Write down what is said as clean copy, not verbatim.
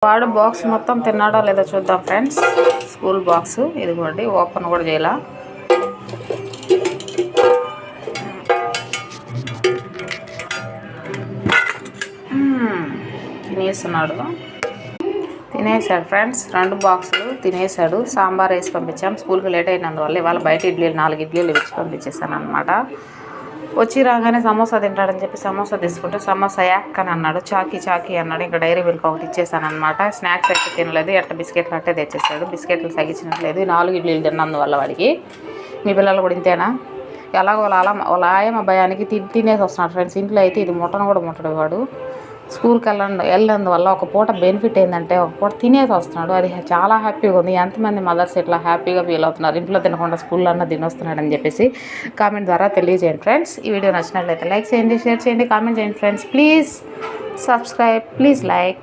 వాడు బాక్స్ మొత్తం తిన్నాడో లేదో చూద్దాం ఫ్రెండ్స్. స్కూల్ బాక్స్ ఇదిగోండి, ఓపెన్ కూడా చేయాల. తినేస్తున్నాడు, తినేసాడు ఫ్రెండ్స్. 2 బాక్సులు తినేసాడు. సాంబార్ వేసి పంపించాం. స్కూల్కి లేట్ అయినందువల్ల ఇవాళ బయట 4 ఇడ్లీలు ఇచ్చి పంపించేసాను అనమాట. వచ్చి రాగానే సమోసా తింటాడని చెప్పి సమోసా తీసుకుంటే సమోసా యాక్ అని అన్నాడు. చాకీ అన్నాడు. ఇంకా డైరీ మిల్క్ ఒకటి ఇచ్చేసాను అనమాట. స్నాక్స్ అయితే తినలేదు. ఎట్ట బిస్కెట్లు అట్టే తెచ్చేసాడు. బిస్కెట్లు తగ్గించినట్లేదు. 4 ఇడ్లీలు తిన్నందువల్ల వాడికి. మీ పిల్లలు కూడా ఇంతేనా? ఎలాగో వాళ్ళ ఆయమ్మ భయానికి తినేసి వస్తున్నాడు ఫ్రెండ్స్. ఇంట్లో అయితే ఇది ముట్టను కూడా ముట్టడు వాడు. స్కూల్కి వెళ్ళినందువల్ల ఒక పూట బెనిఫిట్ ఏంటంటే ఒక పూట తినేసి వస్తున్నాడు. అది చాలా హ్యాపీగా ఉంది. ఎంతమంది మదర్స్ ఇట్లా హ్యాపీగా ఫీల్ అవుతున్నారు, ఇంట్లో తినకుండా స్కూల్లో అన్న తినొస్తున్నాడు అని చెప్పేసి కామెంట్ ద్వారా తెలియజేయండి ఫ్రెండ్స్. ఈ వీడియో నచ్చినట్లయితే లైక్ చేయండి, షేర్ చేయండి, కామెంట్ చేయండి friends. Please subscribe, please like.